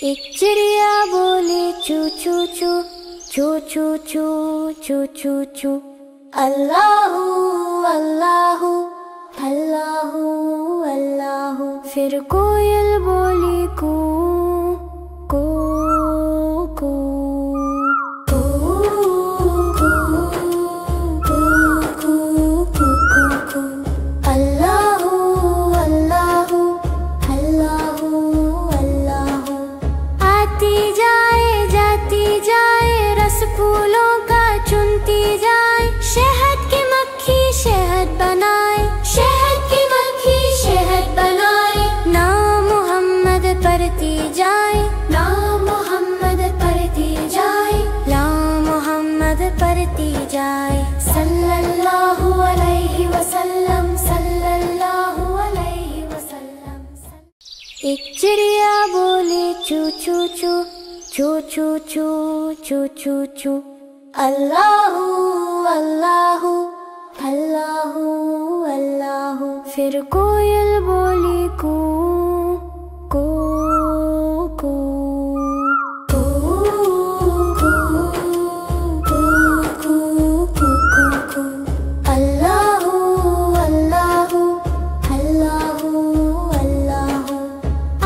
ایک چڑیا بولی چو چو چو چو چو چو چو چو چو، اللہ اللہ اللہ اللہ۔ پھر کوئل بولی کو کو کو کو کو کو کو کو کو، اللہ اللہ اللہ اللہ۔ آتی جائے جاتی جائے، رس پھولوں کا چنتی جائے، شہد کی مکھی شہد بنائے، شہد کی مکھی شہد بنائے، نام محمد پڑھتی جائے، نام محمد پڑھتی جائے، نام محمد پڑھتی جائے، صلی اللہ علیہ وسلم صلی اللہ علیہ وسلم۔ ایک چڑیا بولی چو چو چو چو چو چو چو چو چو، اللہ اللہ اللہ اللہ۔ پھر کوئل بولی کو کو کو کو کو کو کو کو کو، اللہ اللہ اللہ اللہ۔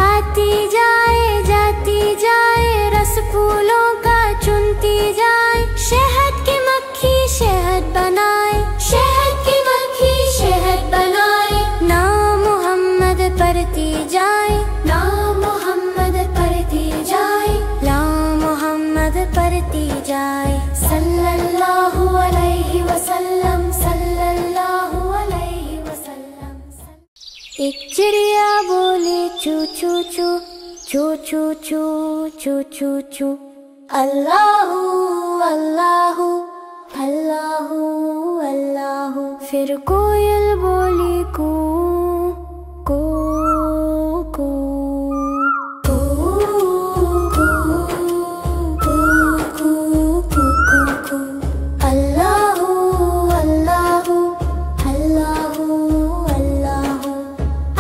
آتی جائے جاتی جائے، رس پھولوں کا چنتی جائے، شہد کی مکھی شہد بنائے، شہد کی مکھی شہد بنائے، نام محمد پڑھتی جائے، نام محمد پڑھتی جائے، نام محمد پڑھتی جائے، صلی اللہ علیہ وسلم صلی اللہ علیہ وسلم۔ ایک چڑیا بولی چو چو چو چو چو چو چو چو چو، اللہ اللہ اللہ اللہ۔ پھر کوئل بولی کو کو کو کو کو کو کو کو کو، اللہ اللہ اللہ اللہ۔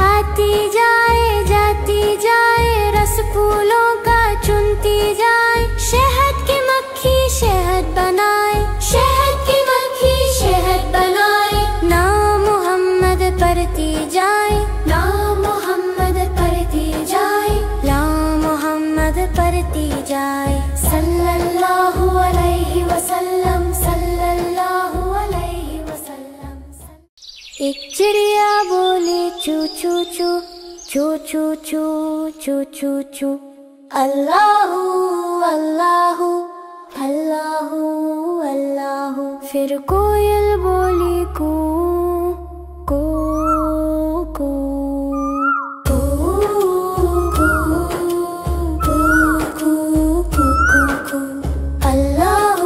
آتی جائے جاتی جائے، رس پھولوں کا چنتی جائے، شہد کی مکھی شہد بنائے، شہد کی مکھی شہد بنائے، نام محمد پڑھتی جائے، نام محمد پڑھتی جائے، نام محمد پڑھتی جائے، صلی اللہ علیہ وسلم صلی اللہ علیہ وسلم۔ ایک چڑیا بولی چو چو چو چو چو چو چو چو چو، اللہ اللہ اللہ اللہ۔ پھر کوئل بولی کو کو کو کو کو کو کو کو کو، اللہ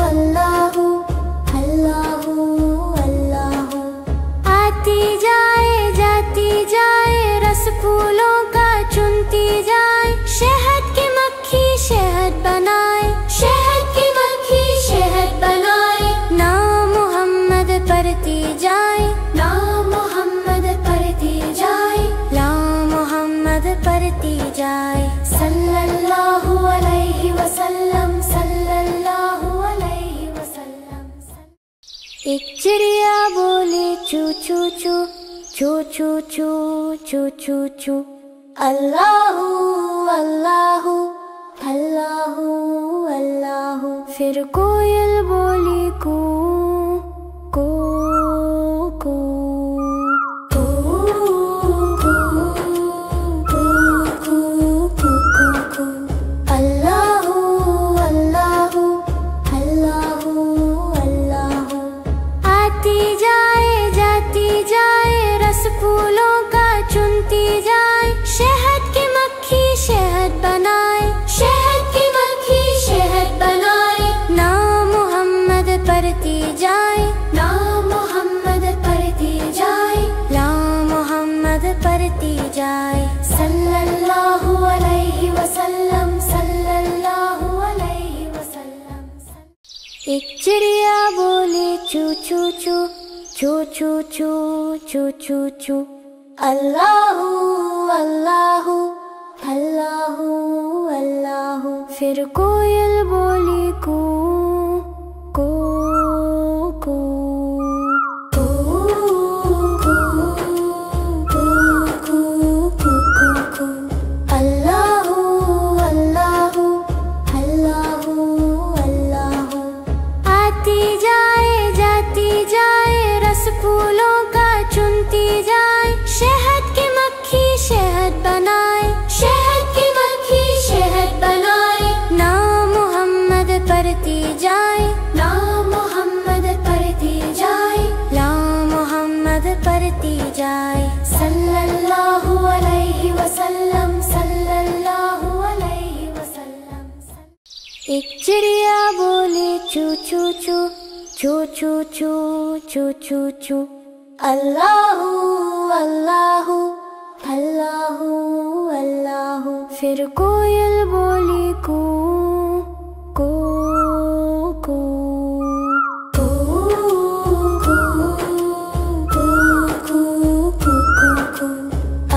اللہ اللہ اللہ۔ آتی جائے جاتی جائے، رس پھولوں کا چنتی جائے، شہد کی مکھی شہد بنائے، شہد کی مکھی شہد بنائے، نام محمد پڑھتی جائے، نام محمد پڑھتی جائے، نام محمد پڑھتی جائے، صلی اللہ علیہ وسلم صلی اللہ علیہ وسلم۔ ایک چڑیا بولی چو چو چو چو چو چو چو چو چو، اللہ اللہ اللہ اللہ۔ پھر کوئل بولی کو کو کو کو کو کو کو کو کو، اللہ اللہ اللہ اللہ۔ آتی جائے جاتی جائے، رس پھولوں کا چنتی جائے، شہد کی مکھی شہد بنائے، شہد کی مکھی شہد بنائے، نام محمد پڑھتی جائے، نام محمد پڑھتی جائے، نام محمد پڑھتی جائے، صلی اللہ علیہ وسلم صلی اللہ علیہ وسلم۔ ایک چڑیا بولی چو چو چو چو چو چو چو چو چو، اللہ اللہ اللہ پھر کوئل بولی کو کو کو پھولوں کا چنتی جائے، شہد کی مکھی شہد بنائے، شہد کی مکھی شہد بنائے، نام محمد پڑھتی جائے، نام محمد پڑھتی جائے، نام محمد پڑھتی جائے، صلی اللہ علیہ وسلم، صلی اللہ علیہ وسلم۔ ایک چڑیا بولی چو چو چو چو چو چو چو چو چو، اللہ اللہ اللہ اللہ، پھر کوئل بولی کو کو کو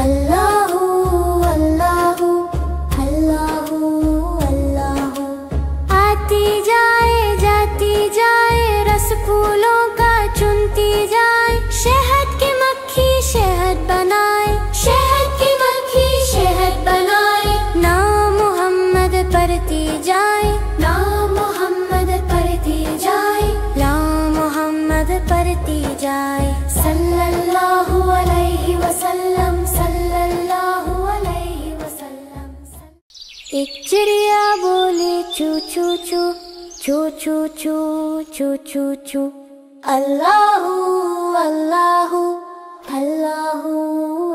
اللہ اللہ اللہ اللہ، آتی جائے جاتی جائے، رس پھولوں کا چنتی جائے، شہد کی مکھی شہد بنائے، شہد کی مکھی شہد بنائے، نام محمد پڑھتی جائے، نام محمد پڑھتی جائے، نام محمد پڑھتی جائے، صلی اللہ علیہ وسلم، صلی اللہ علیہ وسلم۔ ایک چڑیا بولی چو چو چو چو چو چو چو چو چو، اللہ اللہ اللہ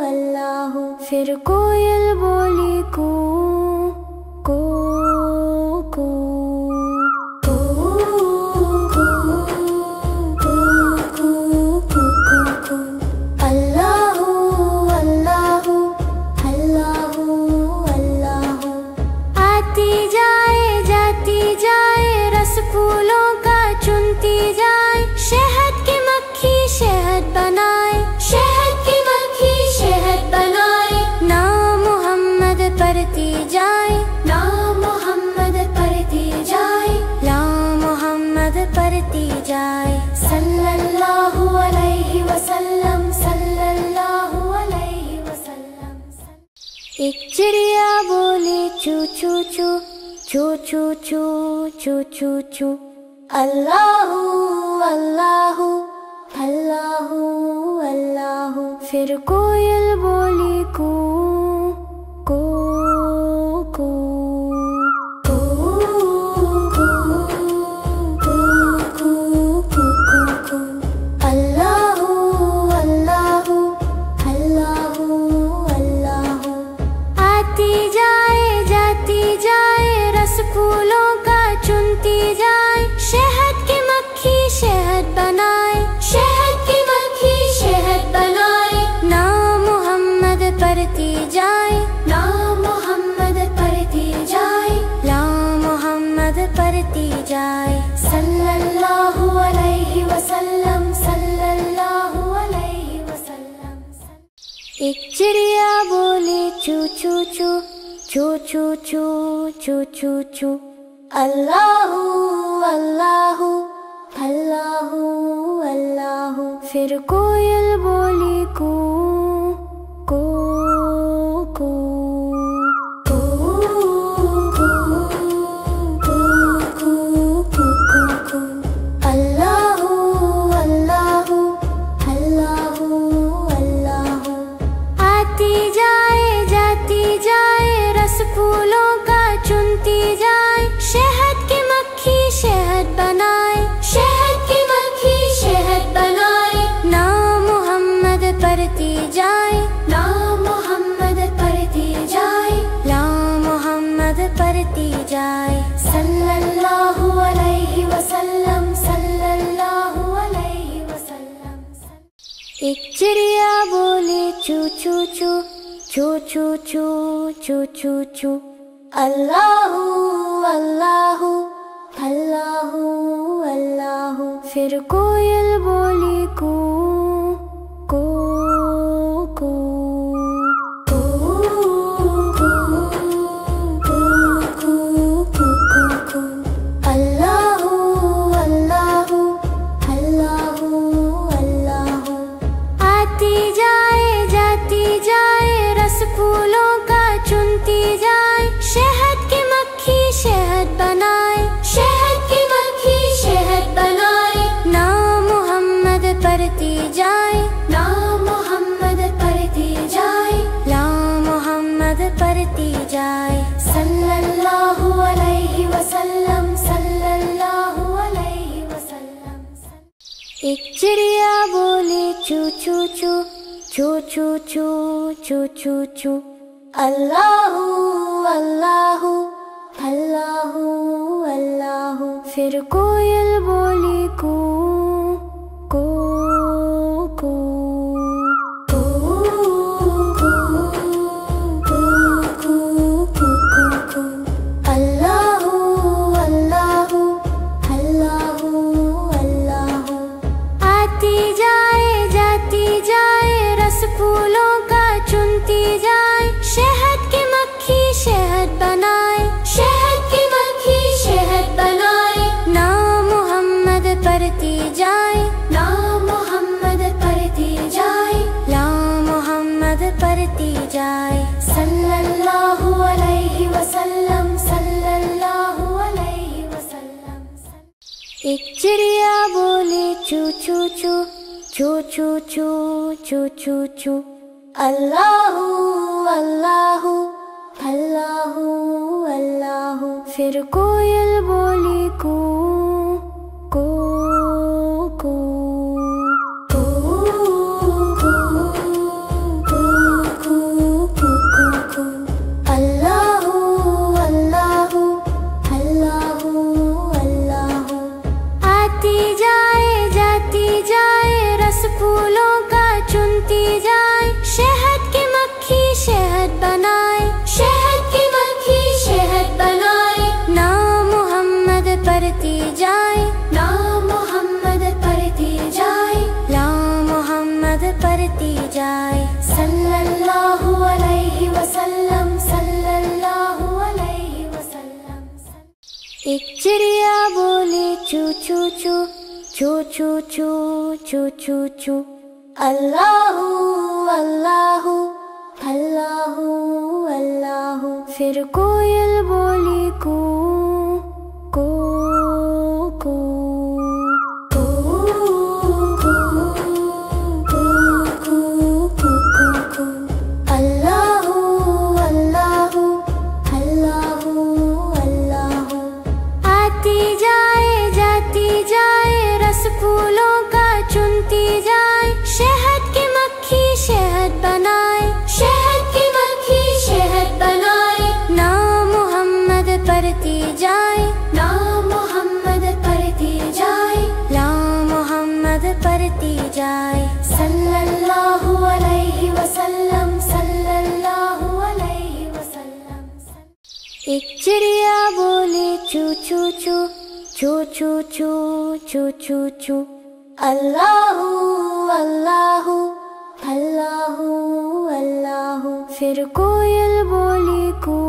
اللہ، پھر کوئل بولی کو کو کو اللہ اللہ اللہ اللہ، آتی جائے جاتی جائے، رس پھولوں کا چنتی جائے، شہد کی مکھی شہد بنائے، شہد کی مکھی شہد بنائے، نام محمد پڑھتی جائے، نام محمد پڑھتی جائے، نام محمد پڑھتی جائے، صلی اللہ علیہ وسلم، صلی اللہ علیہ وسلم۔ ایک چڑیا بولی چو چو چو چو چو چو چو چو چو، اللہ اللہ اللہ اللہ، پھر کوئل بولی کو کو کو اللہ اللہ اللہ اللہ، آتی جائے جاتی جائے، رس پھولوں کا چنتی جائے، شہد کی مکھی شہد بنائے، شہد کی مکھی شہد بنائے، نام محمد پڑھتی جائے، نام محمد پڑھتی جائے، نام محمد پڑھتی جائے، صلی اللہ علیہ وسلم، صلی اللہ علیہ وسلم۔ ایک چڑیا بولی چو چو چو چو چو چو چو چو چو، اللہ اللہ اللہ اللہ، پھر کوئل بولی کو کو کو اللہ اللہ اللہ اللہ، آتی جائے جاتی جائے، رس پھولوں کا چنتی جائے، شہد کی مکھی شہد بنائے، شہد کی مکھی شہد بنائے، نام محمد پڑھتی جائے، نام محمد پڑھتی جائے، نام محمد پڑھتی جائے، صلی اللہ علیہ وسلم، صلی اللہ علیہ وسلم۔ ایک چڑیا بولی چو چو چو چو چو چو چو چو چو، اللہ اللہ اللہ اللہ، پھر کوئل بولی کو کو کو کو کو کو وسلم صلی اللہ علیہ وسلم. ایک چڑیا بولی چو چو چو چو چو چو چو چو چو. اللہ اللہ اللہ اللہ. پھر کوئل بولی کو کو کو کو کو کو کو کو کو. اللہ اللہ اللہ اللہ. آتی جائے جاتی جائے رس پھولوں کا چنتی جائے. شہد کی مکھی شہد بنائے. شہد کی مکھی شہد بنائے. نام محمد پڑھتی جائے. نام محمد پڑھتی جائے. نام محمد پڑھتی جائے. صلی اللہ علیہ وسلم صلی اللہ علیہ وسلم. ایک چڑیا بولی چو چو چو چو چو چو چو چو چو. اللہ اللہ اللہ اللہ. پھر کوئل بولی کو کو کو کو کو کو کو کو کو. اللہ اللہ اللہ اللہ. آتی جائے جاتی جائے رس پھولوں کا چنتی جائے. شہد کی مکھی شہد بنائے. شہد کی مکھی شہد بنائے. نام محمد پڑھتی جائے. نام محمد پڑھتی جائے. نام محمد پڑھتی جائے. صلی اللہ علیہ وسلم صلی اللہ علیہ وسلم. ایک چڑیا بولی چو چو چو چو چو چو چو چو چو. اللہ اللہ اللہ اللہ. پھر کوئل بولی کو کو کو کو کو کو کو کو کو. اللہ اللہ اللہ اللہ. آتی جائے جاتی جائے رس پھولوں کا چنتی جائے. شہد کی مکھی شہد بنائے. شہد کی مکھی شہد بنائے. نام محمد پڑھتی جائے. نام محمد پڑھتی جائے. نام محمد پڑھتی جائے. صلی اللہ علیہ وسلم صلی اللہ علیہ وسلم. ایک چڑیا بولی چو چو چو چو چو چو چو چو چو. اللہ اللہ اللہ اللہ. پھر کوئل بولی کو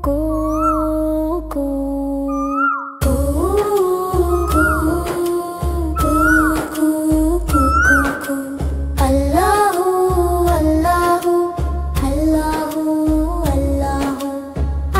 کو کو کو کو کو کو کو کو. اللہ اللہ اللہ اللہ.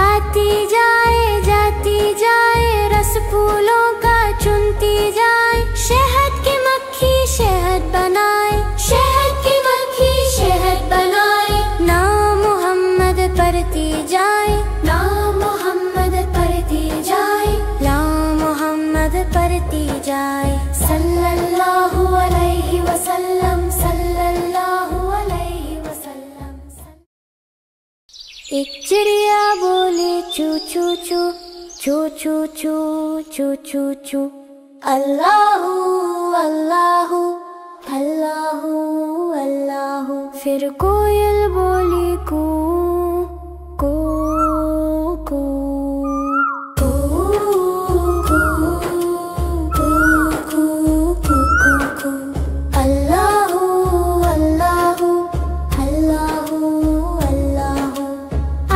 آتی جائے جاتی جائے رس پھولوں کا چنتی جائے. شہد کی مکھی شہد بنائے. شہد کی مکھی شہد بنائے. نام محمد پڑھتی جائے. نام محمد پڑھتی جائے. نام محمد پڑھتی جائے. صلی اللہ علیہ وسلم صلی اللہ علیہ وسلم. ایک چڑیا بولی چو چو چو چو چو چو چو چو چو. اللہ اللہ اللہ اللہ. پھر کوئل بولی کو کو کو کو کو کو کو کو کو. اللہ اللہ اللہ اللہ.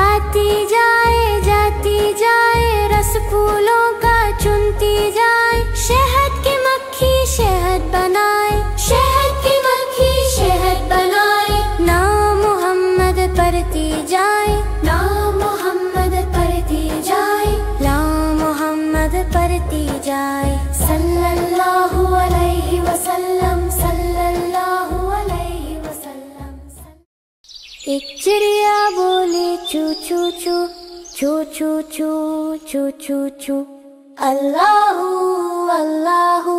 آتی جائے جاتی جائے رس پھولوں کا چنتی جائے. شہد کی مکھی شہد بنائے. شہد کی مکھی شہد بنائے. نام محمد پڑھتی جائے. نام محمد پڑھتی جائے. نام محمد پڑھتی جائے. صلی اللہ علیہ وسلم صلی اللہ علیہ وسلم. ایک چڑیا بولی چو چو چو choo choo choo choo choo choo. Allahu Allahu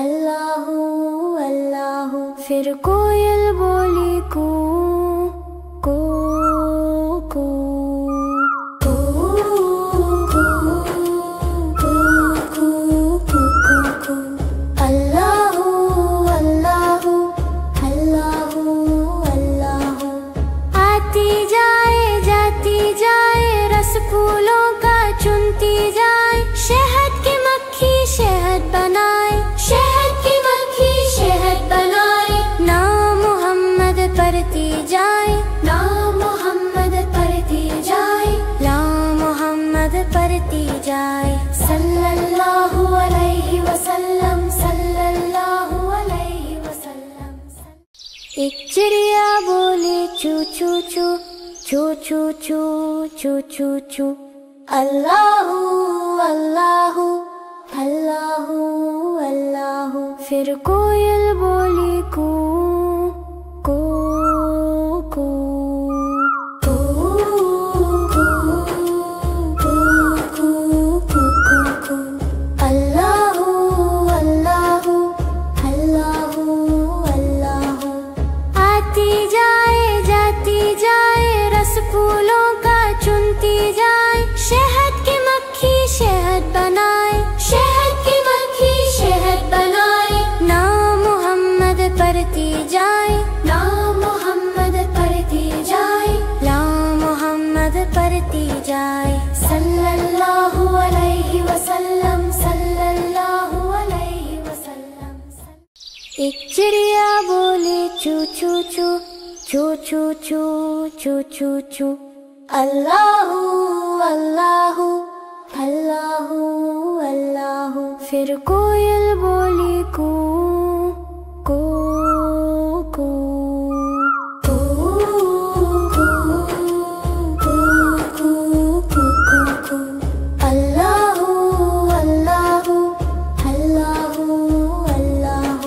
Allahu Allahu. پھر کوئل بولی کو کو کو کو کو کو کو کو. اللہ اللہ اللہ اللہ. آتی جائے جاتی جائے رس پھولوں کا چنتی جائے. شہد کی مکھی شہد بنائے. شہد کی مکھی شہد بنائے. نام محمد پڑھتی جائے. نام محمد پڑھتی جائے. نام محمد پڑھتی جائے. صلی اللہ علیہ وسلم صلی اللہ علیہ وسلم. ایک چڑیا بولی چو چو چو چو چو چو چو چو چو. اللہ اللہ اللہ اللہ. پھر کوئل بولی کو کو کو کو کو کو کو کو کو. اللہ اللہ اللہ اللہ. آتی جائے جاتی جائے رس پھولوں کا چنتی جائے. شہد کی مکھی شہد بنائے. شہد کی مکھی شہد بنائے. نام محمد پڑھتی جائے. نام محمد پڑھتی جائے. نام محمد پڑھتی جائے. صلی اللہ علیہ وسلم صلی اللہ علیہ وسلم. ایک چڑیا بولی چو چو چو چو چو چو چو چو چو. اللہ اللہ اللہ اللہ. پھر کوئل بولی کو کو کو کو کو کو کو کو کو. اللہ اللہ اللہ اللہ.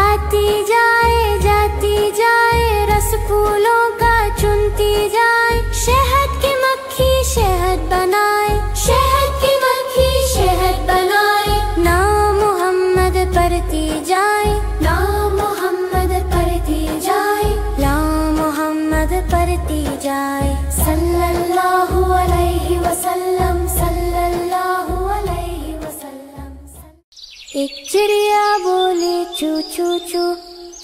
آتی جائے جاتی جائے رس پھولوں کا چنتی جائے. شہد کی مکھی شہد بنائے. شہد کی مکھی شہد بنائے. نام محمد پڑھتی جائے. نام محمد پڑھتی جائے. نام محمد پڑھتی جائے. صلی اللہ علیہ وسلم صلی اللہ علیہ وسلم. ایک چڑیا بولی چو چو چو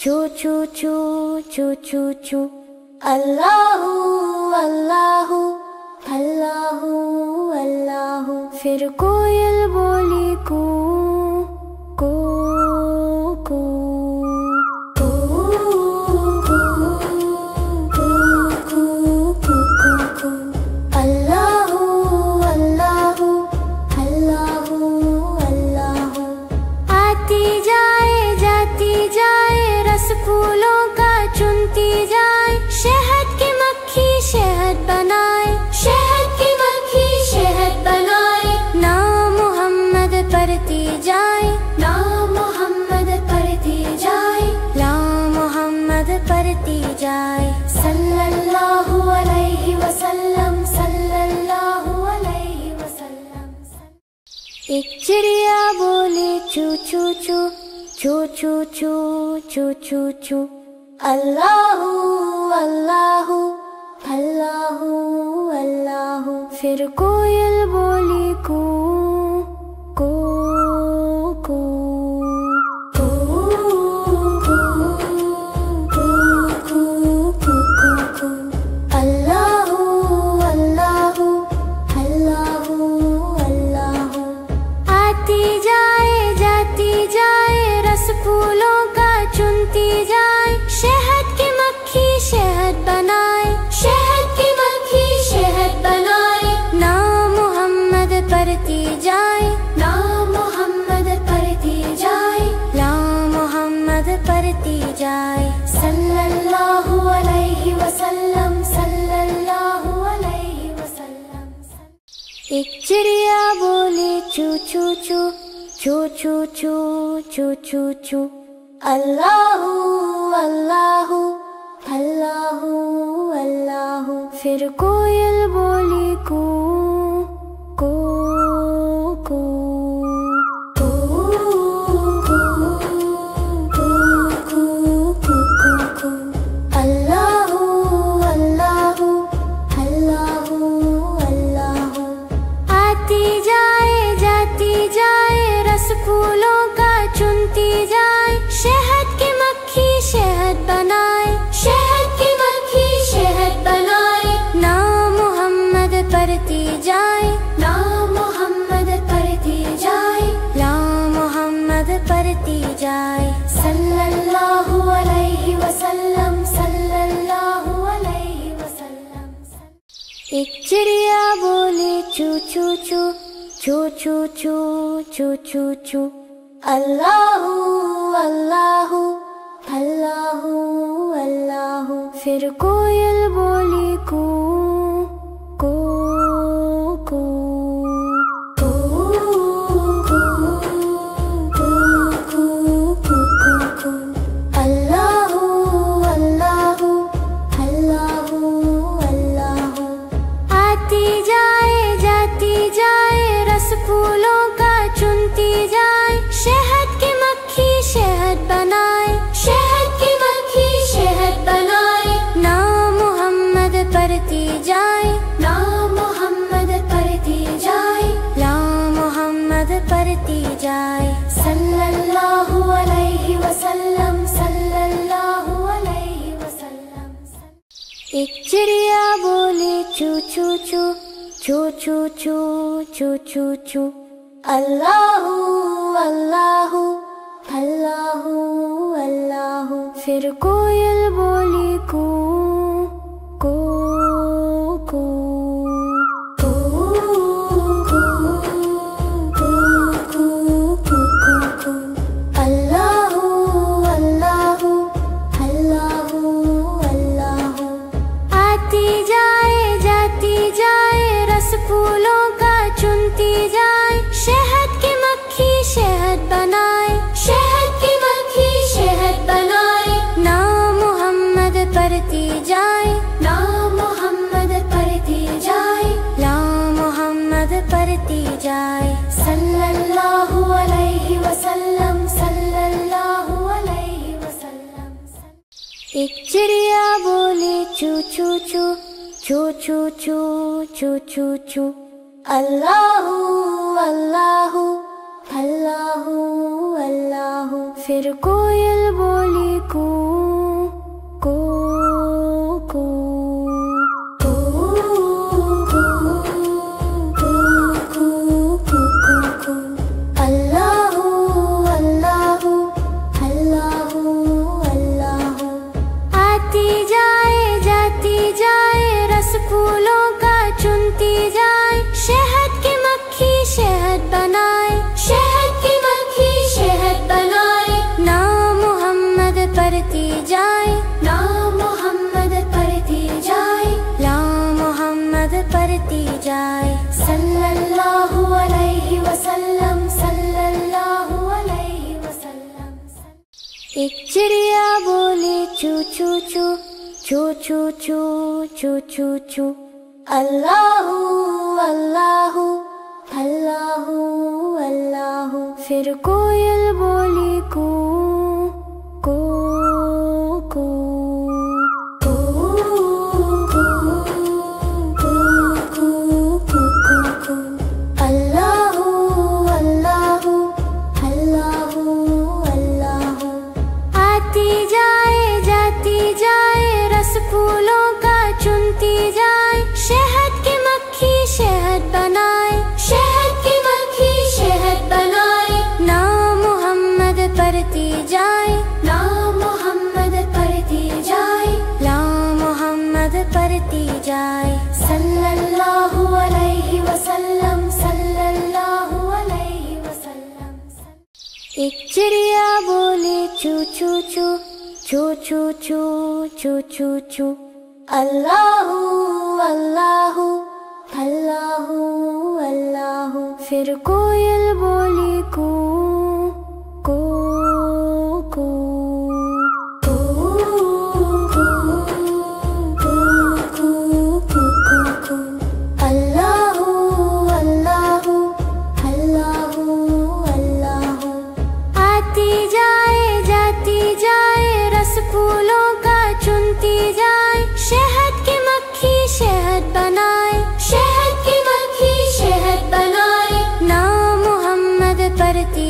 چو چو چو چو چو چو. اللہ اللہ اللہ اللہ. پھر کوئل بولی کو کو کو کو کو کو کو کو کو. اللہ اللہ اللہ اللہ. آتی جائے جاتی جائے رس پھولوں کا چنتی جائے. شہد کی مکھی شہد بنائے. شہد کی مکھی شہد بنائے. نام محمد پڑھتی جائے. نام محمد پڑھتی جائے. نام محمد پڑھتی جائے. صلی اللہ علیہ وسلم صلی اللہ علیہ وسلم. ایک چڑیا بولی چو چو چو چو چو چو چو چو چو. اللہ اللہ اللہ اللہ. پھر کوئل بولی کو کو کو کو کو کو کو کو کو. اللہ اللہ اللہ اللہ. آتی جائے جاتی جائے رس پھولوں کا چنتی جائے. شہد کی مکھی شہد بنائے. شہد کی مکھی شہد بنائے. نام محمد پڑھتی جائے. نام محمد پڑھتی جائے. نام محمد پڑھتی جائے. صلی اللہ علیہ وسلم صلی اللہ علیہ وسلم. ایک چڑیا بولی چو چو چو چو چو چو چو چو چو. اللہ اللہ اللہ اللہ. پھر کوئل بولی کو پڑھتی جائے، لا محمد پڑھتی جائے، لا محمد پڑھتی جائے، صلی اللہ علیہ وسلم، صلی اللہ علیہ وسلم۔ ایک چڑیا بولے چو چو چو، چو چو چو، چو چو چو، اللہ اللہ اللہ اللہ، پھر کوئل بولی کو کو کو کو کو کو کو کو، اللہ اللہ اللہ اللہ، آتی جائے جاتی جائے، رس پھولوں کا چنتی جائے، شہد کی مکھی شہد بنائے، شہد کی مکھی شہد بنائے، نام محمد پڑھتی جائے، نام محمد پڑھتی جائے، نام محمد پڑھتی جائے، صلی اللہ علیہ وسلم، صلی اللہ علیہ وسلم۔ ایک چڑیا بولے چو چو چو، چو چو چو، چو چو چو، اللہ اللہ اللہ اللہ، پھر کوئل بولی کو کو کو کو کو کو کو کو کو، اللہ اللہ اللہ اللہ، آتی جائے جاتی جائے، رس پھولوں کا چنتی جائے، شہد کی مکھی شہد بنائے، شہد کی مکھی شہد بنائے، نام محمد پڑھتی جائے، نام محمد پڑھتی جائے، نام محمد پڑھتی جائے، صلی اللہ علیہ وسلم، صلی اللہ علیہ وسلم۔ ایک چڑیا بولے چو چو چو، چو چو چو، چو چو چو، اللہ اللہ اللہ اللہ، پھر کوئل بولی کو کو کو کو کو کو کو کو کو، اللہ اللہ اللہ اللہ، آتی جائے جاتی جائے، رس پھولوں کا چنتی جائے، شہد کی مکھی شہد بنائے، شہد کی مکھی شہد بنائے، نام محمد پڑھتی جائے، نام محمد پڑھتی جائے، نام محمد پڑھتی جائے، صلی اللہ علیہ وسلم، صلی اللہ علیہ وسلم۔ ایک چڑیا بولے چو چو چو، چو چو چو، چو چو چو، اللہ اللہ اللہ اللہ، پھر کوئل بولی کو کو کو کو کو کو کو کو کو، اللہ اللہ اللہ اللہ، آتی جائے جاتی جائے، رس پھولوں کا چنتی جائے، شہد کی مکھی شہد بنائے، شہد کی مکھی شہد بنائے، نام محمد پڑھتی جائے، نام محمد پڑھتی جائے، نام محمد پڑھتی جائے، صلی اللہ علیہ وسلم، صلی اللہ علیہ وسلم۔ ایک چڑیا بولے چو چو چو، چو چو چو، چو چو چو، اللہ اللہ اللہ اللہ، پھر کوئل بولی کو کو کو کو کو کو کو کو کو، اللہ اللہ اللہ اللہ، آتی جائے جاتی جائے، رس پھولوں کا چنتی جائے، شہد کی مکھی شہد بنائے، شہد کی مکھی شہد بنائے، نام محمد پڑھتی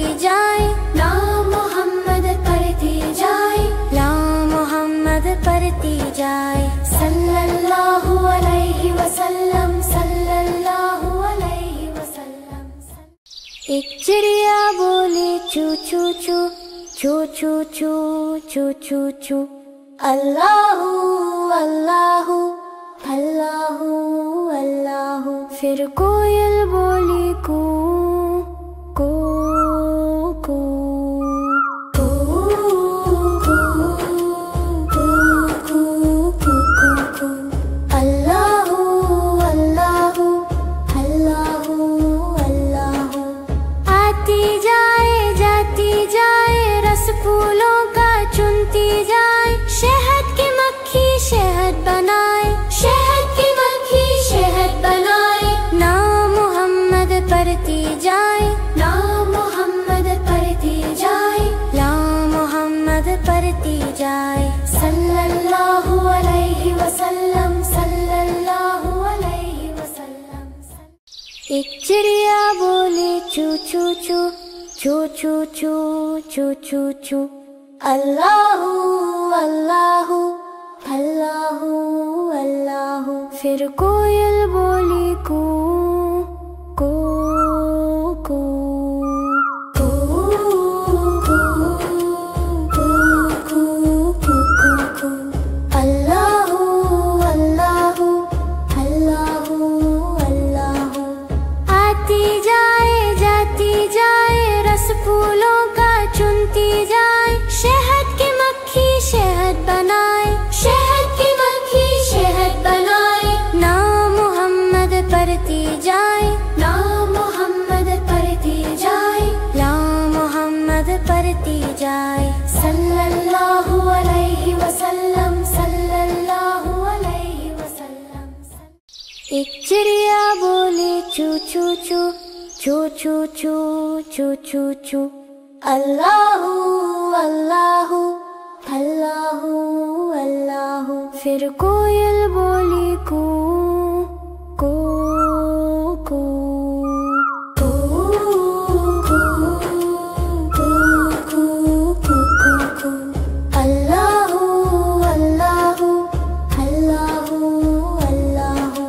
ایک چڑیا بولی چو چو چو چو چو چو چو چو چو اللہ اللہ اللہ اللہ. پھر کوئل بولی کو کو کو کو کو کو کو کو کو. اللہ اللہ اللہ اللہ. آتی جائے جاتی جائے رس پھولوں کا چنتی جائے. شہد کی مکھی شہد بنائے. شہد کی مکھی شہد بنائے. نام محمد پڑھتی جائے. نام محمد پڑھتی جائے. نام محمد پڑھتی جائے. صلی اللہ علیہ وسلم صلی اللہ علیہ وسلم. ایک چڑیا بولی چو چو چو چو چو چو چو چو چو اللہ اللہ اللہ اللہ. پھر کوئل بولی کو کو کو کو کو کو کو کو کو. اللہ اللہ اللہ اللہ. آتی جائے جاتی جائے رس پھولوں کا چنتی جائے. شہد کی مکھی شہد بنائے. شہد کی مکھی شہد بنائے. نام محمد پڑھتی جائے. نام محمد پڑھتی جائے. نام محمد پڑھتی جائے. صلی اللہ علیہ وسلم صلی اللہ علیہ وسلم. ایک چڑیا بولی چو چو چو چو چو چو چو چو چو اللہ اللہ اللہ اللہ. پھر کوئل بولی کو کو کو کو کو کو کو کو کو. اللہ اللہ اللہ اللہ.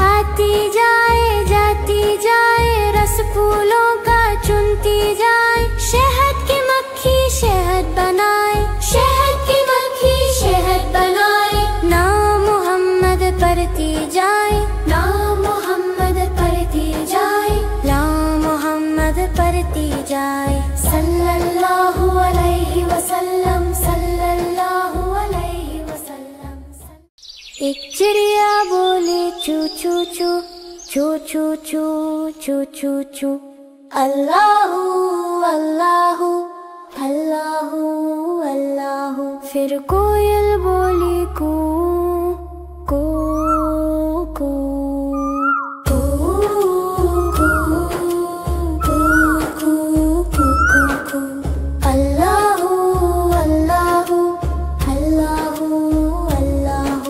آتی جائے جاتی جائے رس پھولوں کا چنتی جائے. شہد کی مکھی شہد بنائے. شہد کی مکھی شہد بنائے. نام محمد پڑھتی جائے. نام محمد پڑھتی جائے. نام محمد پڑھتی جائے. صلی اللہ علیہ وسلم صلی اللہ علیہ وسلم. ایک چڑیا بولی چو چو چو چو چو چو چو چو چو اللہ اللہ اللہ اللہ. پھر کوئل بولی کو کو کو کو کو کو کو کو کو. اللہ اللہ اللہ اللہ.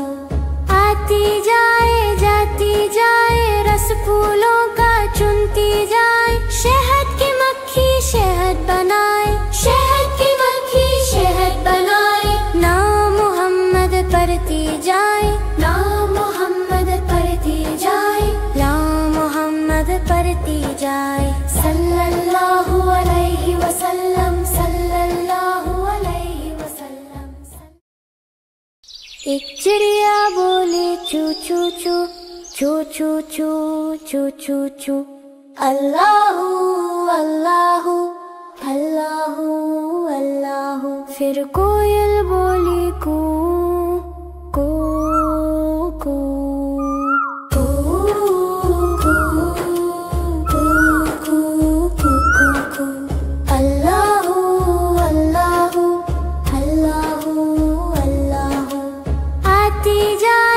آتی جائے جاتی جائے رس پھولوں کا چنتی جائے. شہد کی مکھی شہد بنائے. شہد کی مکھی شہد بنائے. نام محمد پڑھتی جائے. نام محمد پڑھتی جائے. نام محمد پڑھتی جائے. صلی اللہ علیہ وسلم صلی اللہ علیہ وسلم. ایک چڑیا بولی چو چو چو چو چو چو چو چو چو اللہ اللہ اللہ اللہ. پھر کوئل بولی کو کو کو کو کو کو کو کو کو. اللہ اللہ اللہ اللہ. آتی جائے